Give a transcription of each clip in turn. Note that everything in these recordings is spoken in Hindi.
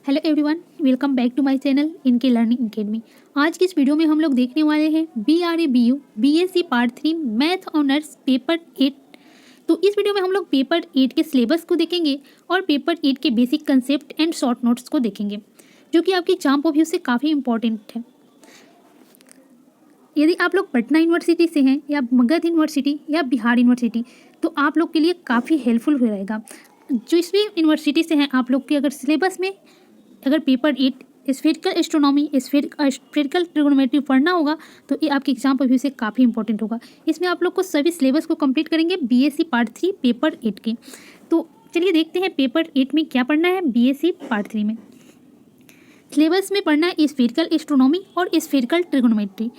Hello everyone, welcome back to my channel इनके लर्निंग एकेडमी। आज की इस वीडियो में हम लोग देखने वाले हैं BRA BU BSc part 3 math honours paper 8। तो इस वीडियो में हम लोग पेपर 8 के सिलेबस को देखेंगे और पेपर 8 के basic concept and short notes को देखेंगे, जो कि आपकी एग्जाम पॉइंट ऑफ व्यू से काफ़ी इंपॉर्टेंट है। यदि आप लोग पटना यूनिवर्सिटी से हैं या मगध यूनिवर्सिटी या बिहार यूनिवर्सिटी, तो आप लोग के लिए काफ़ी हेल्पफुल हो रहेगा। जिस भी यूनिवर्सिटी से हैं आप लोग के अगर सिलेबस में अगर paper 8 spherical astronomy spherical trigonometry पढ़ना होगा तो ये आपके एग्जाम पर भी से काफ़ी इंपॉर्टेंट होगा। इसमें आप लोग को सभी सिलेबस को कंप्लीट करेंगे BSc पार्ट 3 पेपर 8 के। तो चलिए देखते हैं पेपर 8 में क्या पढ़ना है। BSc पार्ट 3 में सिलेबस में पढ़ना है स्फेरिकल एस्ट्रोनॉमी और स्फेरिकल ट्रिगोनोमेट्री।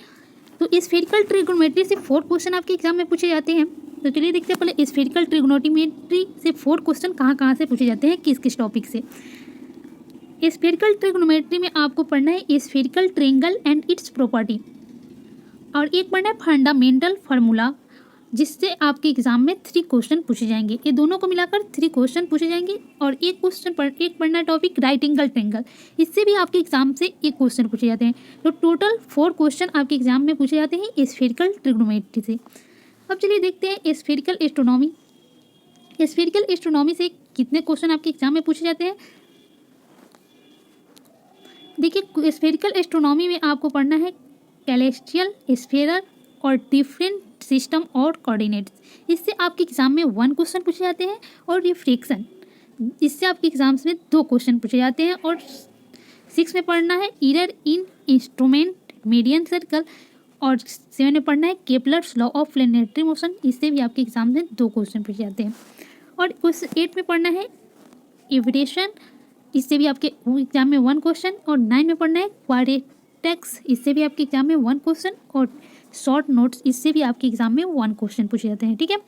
तो स्फेरिकल ट्रिगोनोमेट्री से 4 क्वेश्चन आपके एग्जाम में पूछे जाते हैं। तो चलिए देखते हैं पहले स्फेरिकल ट्रिगोनोमेट्री से 4 क्वेश्चन कहाँ से पूछे जाते हैं, किस किस टॉपिक से। स्फेरिकल ट्रिगोनोमेट्री में आपको पढ़ना है spherical triangle and it's property, और एक पढ़ना है फंडामेंटल फार्मूला, जिससे आपके एग्जाम में 3 क्वेश्चन पूछे जाएंगे। ये दोनों को मिलाकर 3 क्वेश्चन पूछे जाएंगे। और एक पढ़ना टॉपिक राइट एंगल ट्रायंगल, इससे भी आपके एग्जाम से 1 क्वेश्चन पूछे जाते हैं। तो टोटल 4 क्वेश्चन आपके एग्जाम में पूछे जाते हैं स्फेरिकल ट्रिगोनोमेट्री से। अब चलिए देखते हैं स्फेरिकल एस्ट्रोनॉमी। स्फेरिकल एस्ट्रोनॉमी से कितने क्वेश्चन आपके एग्जाम में पूछे जाते हैं। देखिए, स्फेरिकल एस्ट्रोनॉमी में आपको पढ़ना है कैलेस्टियल स्फेयर और डिफरेंट सिस्टम और कोऑर्डिनेट्स। इससे आपके एग्जाम में 1 क्वेश्चन पूछे जाते हैं। और रिफ्रैक्शन, इससे आपके एग्जाम्स में 2 क्वेश्चन पूछे जाते हैं। और 6 में पढ़ना है error in instrument median circle. और 7 में पढ़ना है Kepler's law of planetary motion, इससे भी आपके एग्जाम में 2 क्वेश्चन पूछे जाते हैं। और 8 में पढ़ना है एविडेशन, इससे भी आपके एग्जाम में 1 क्वेश्चन। और 9 में पढ़ना है क्वाड्रेटिक्स, इससे भी आपके एग्जाम में 1 क्वेश्चन। और शॉर्ट नोट्स, इससे भी आपके एग्जाम में 1 क्वेश्चन पूछे जाते हैं। ठीक है,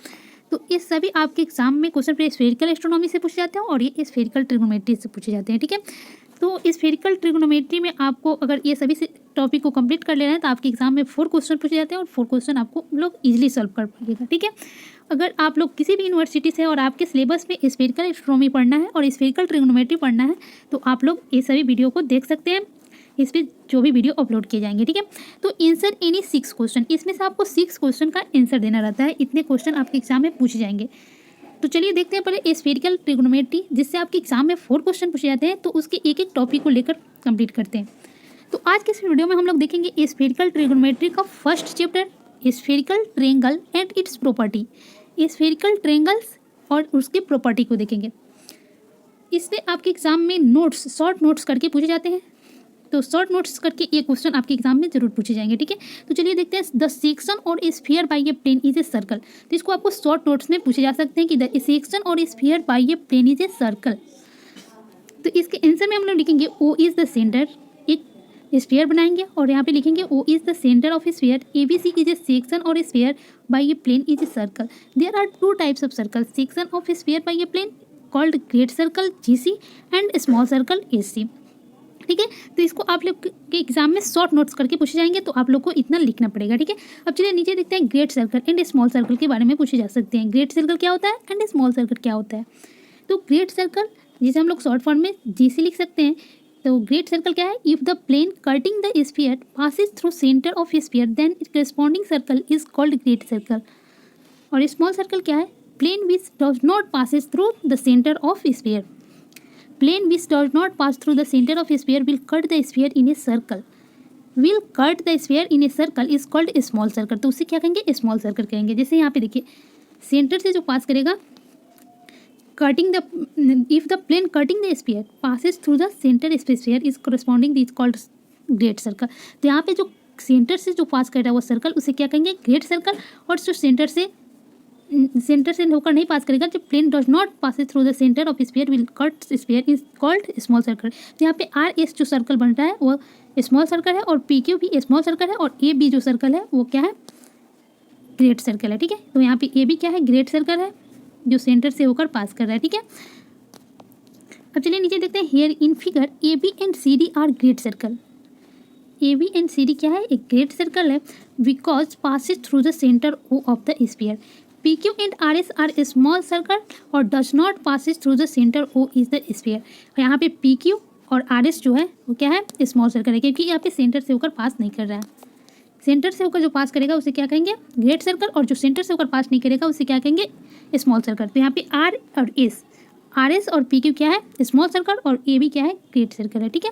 तो ये सभी आपके एग्जाम में क्वेश्चन स्फेरिकल एस्ट्रोनॉमी से पूछे जाते हैं और ये स्फेरिकल ट्रिगोनोमेट्री से पूछे जाते हैं। ठीक है, तो स्फेरिकल ट्रिगोनोमेट्री में आपको अगर ये सभी टॉपिक को कंप्लीट कर लेना है तो आपके एग्जाम में 4 क्वेश्चन पूछे जाते हैं और 4 क्वेश्चन आपको लोग इजीली सॉल्व कर पाइएगा। ठीक है, अगर आप लोग किसी भी यूनिवर्सिटी से और आपके सिलेबस में स्फेरिकल एस्ट्रोनॉमी पढ़ना है और स्फेरिकल ट्रिगोनोमेट्री पढ़ना है तो आप लोग ये सभी वीडियो को देख सकते हैं, इस पर जो भी वीडियो अपलोड किए जाएंगे। ठीक है, तो आंसर एनी 6 क्वेश्चन, इसमें से आपको 6 क्वेश्चन का आंसर देना रहता है। इतने क्वेश्चन आपके एग्जाम में पूछे जाएंगे। तो चलिए देखते हैं पहले स्फेरिकल ट्रिगोनोमेट्री, जिससे आपके एग्जाम में 4 क्वेश्चन पूछे जाते हैं। तो उसके एक टॉपिक को लेकर कंप्लीट करते हैं। तो आज के इस वीडियो में हम लोग देखेंगे स्फेरिकल ट्रिगोनोमेट्री का first chapter spherical triangle and it's property. Spherical triangles और उसके प्रॉपर्टी को देखेंगे। इसमें आपके एग्जाम में नोट्स, शॉर्ट नोट्स करके पूछे जाते हैं। तो शॉर्ट नोट्स करके ये क्वेश्चन आपके एग्जाम में जरूर पूछे जाएंगे। ठीक है, तो चलिए देखते हैं द सेक्शन और sphere by a plane is a circle. तो इसको आपको शॉर्ट नोट्स में पूछे जा सकते हैं कि द सेक्शन और sphere by a plane is a circle. तो इसके आंसर में हम लोग लिखेंगे O इज द सेंटर, एक स्फीयर बनाएंगे और यहाँ पे लिखेंगे O is the centre of sphere, ABC is a section और sphere by a plane is a circle. There are 2 types of circle, section of sphere by a plane called great circle GC and small circle SC। ठीक है, तो इसको आप लोग के एग्जाम में शॉर्ट नोट्स करके पूछे जाएंगे, तो आप लोग को इतना लिखना पड़ेगा। ठीक है, अब चलिए नीचे देखते हैं great circle and small circle के बारे में पूछे जा सकते हैं। ग्रेट सर्कल क्या होता है एंड स्मॉल सर्कल क्या होता है। तो ग्रेट सर्कल, जिसे हम लोग शॉर्ट फॉर्म में GC लिख सकते हैं। तो ग्रेट सर्कल क्या है, if the plane cutting the sphere passes through centre of sphere then it corresponding circle is called great circle. और स्मॉल सर्कल क्या है, plane which does not passes through the centre of sphere, plane which does not pass through the center of a sphere will cut the sphere in a circle, will cut the sphere in a circle is called a small circle। तो उसे क्या कहेंगे, स्मॉल सर्कल कहेंगे। जैसे यहाँ पे देखिए, सेंटर से जो पास करेगा, cutting the, if the plane cutting the sphere passes through the centre sphere is corresponding is called great circle. तो यहाँ पे जो सेंटर से जो पास कर रहा है वो सर्कल, उसे क्या कहेंगे, ग्रेट सर्कल। और जो सेंटर से होकर नहीं पास करेगा, जब plane does not pass through the centre of sphere will cut sphere is called small circle. तो यहाँ पे RS जो सर्कल बन रहा है वो स्मॉल सर्कल है, और PQ भी स्मॉल सर्कल है, और AB जो सर्कल है वो क्या है, ग्रेट सर्कल है। ठीक है, तो यहाँ पे AB क्या है, ग्रेट सर्कल है, जो सेंटर से होकर पास कर रहा है। ठीक है, अब चलिए नीचे देखते हैं। Here in figure AB and CD are great circle. AB and CD क्या है, एक ग्रेट सर्कल है, because passes through the centre O of the sphere. PQ and RS are a small circle और does not passes through the center O is the sphere। यहाँ पे PQ और आर एस जो है वो क्या है, स्मॉल सर्कल है, क्योंकि यहाँ पे सेंटर से होकर पास नहीं कर रहा है। सेंटर से होकर जो पास करेगा उसे क्या कहेंगे, ग्रेट सर्कल, और जो सेंटर से होकर पास नहीं करेगा उसे क्या कहेंगे, स्मॉल सर्कल। तो यहाँ पे आर और एस, आर एस और पी क्यू क्या है, स्मॉल सर्कल, और ए भी क्या है, ग्रेट सर्कल है। ठीक है,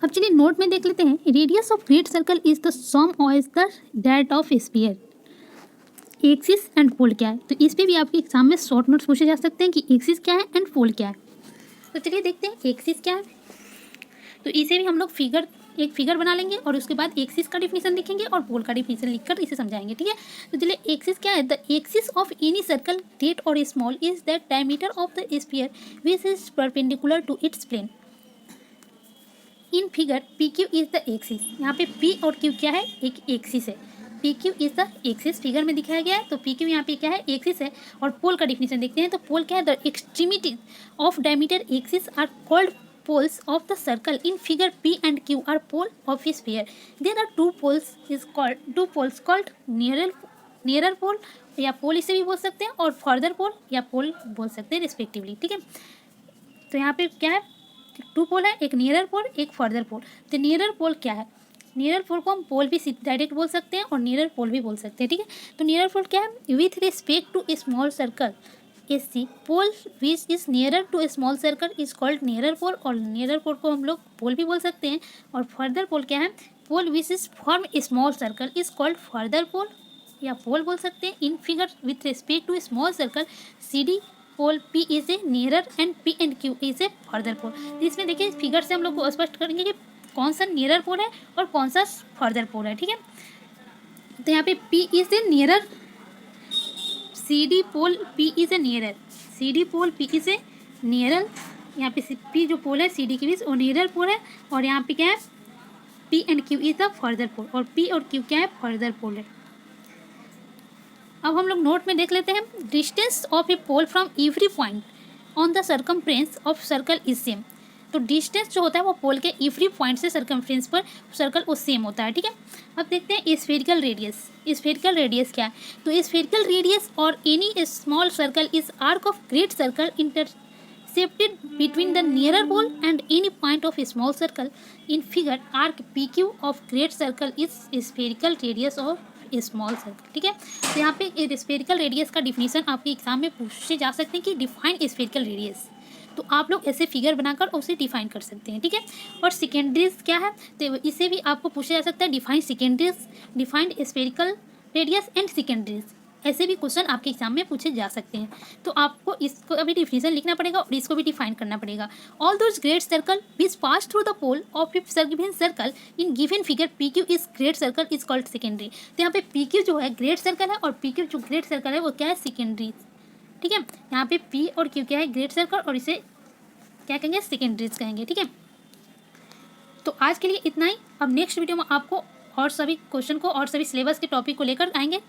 अब चलिए नोट में देख लेते हैं। Radius of great circle is the sum of the that of sphere. Axis and pole क्या है, तो इस पे भी आपके एग्जाम में शॉर्ट नोट्स पूछे जा सकते हैं कि एक्सिस क्या है एंड पोल क्या है। तो चलिए देखते हैं एक्सिस क्या है। तो इसे भी हम लोग एक फिगर बना लेंगे और उसके बाद एक्सिस का डिफिनीशन लिखेंगे और पोल का डिफिनीशन लिखकर इसे समझाएंगे। ठीक है, तो चलिए एक्सिस क्या है, the axis of any circle great और small is the diameter of the sphere which is perpendicular to its plane. In figure P Q is the axis. यहाँ पे पी और क्यू क्या है, एक एक्सिस है। P Q is the axis figure में दिखाया गया है, तो पी क्यू यहाँ पे क्या है, एक्सिस है। और पोल का डिफिनीशन देखते हैं, तो पोल क्या है, the extremity of diameter axis are called poles of the circle. In figure P and Q are pole of a sphere. There are two poles called nearer pole, या पोल इसे भी बोल सकते हैं, और फर्दर पोल या पोल बोल सकते हैं रिस्पेक्टिवली। ठीक है, तो यहाँ पे क्या है, टू पोल है, एक नियरर पोल एक फर्दर पोल। तो नियरर पोल क्या है, नियरर पोल को हम पोल भी डायरेक्ट बोल सकते हैं और नियरर पोल भी बोल सकते हैं। ठीक है, तो नियरर पोल क्या है, with respect to a small circle S pole which is nearer to a small circle is called nearer pole, और नियरर पोल को हम लोग पोल भी बोल सकते हैं। और फर्दर पोल क्या है, pole which is form a small circle is called further pole या पोल बोल सकते हैं। In figure with respect to a small circle C D pole P is a nearer and P and Q is a further pole. तो इसमें देखिए फिगर से हम लोग को स्पष्ट करेंगे कि कौन सा नियरर पोल है और कौन सा फर्दर पोल है। ठीक है, तो यहाँ पे P is a nearer, C D pole P is a nearer, C D pole P is a nearer. यहाँ पे पी जो पोल है सी डी के बीच वो नियरर पोल है, और यहाँ पे क्या है, P and Q is the further pole, और पी और क्यू क्या है, फर्दर पोल है। अब हम लोग नोट में देख लेते हैं, distance of a pole from every point on the circumference of circle is same. तो डिस्टेंस जो होता है वो पोल के एवरी पॉइंट से सर्कमफ्रेंस पर सर्कल वो सेम होता है। ठीक है, अब देखते हैं स्फेरिकल रेडियस। स्फेरिकल रेडियस क्या है, तो स्फेरिकल रेडियस और any small circle is arc of great circle intercepted between the nearer pole and any point of small circle. In figure arc P Q of great circle is spherical radius of small circle. ठीक है, तो यहाँ पे स्फेरिकल रेडियस का डिफिनीशन आपके एग्जाम में पूछे जा सकते हैं कि डिफाइन स्फेरिकल रेडियस, तो आप लोग ऐसे फिगर बनाकर उसे डिफाइन कर सकते हैं। ठीक है, और सेकेंडरीज क्या है, तो इसे भी आपको पूछा जा सकता है, define secondaries, defined spherical radius and secondaries. ऐसे भी क्वेश्चन आपके एग्जाम में पूछे जा सकते हैं, तो आपको इसको अभी डिफिनीशन लिखना पड़ेगा और इसको भी डिफाइन करना पड़ेगा। All those great circle which pass through the pole of a given circle in given figure P Q is great circle is called secondary. तो यहाँ पे पी क्यू जो है ग्रेट सर्कल है और पी क्यू जो ग्रेट सर्कल है वो क्या है, सेकेंडरी। ठीक है, यहाँ पे पी और क्यू क्या है, ग्रेट सर्कल, और इसे क्या कहेंगे, सेकेंडरीज कहेंगे। ठीक है, तो आज के लिए इतना ही। अब नेक्स्ट वीडियो में आपको और सभी क्वेश्चन को और सभी सिलेबस के टॉपिक को लेकर आएंगे।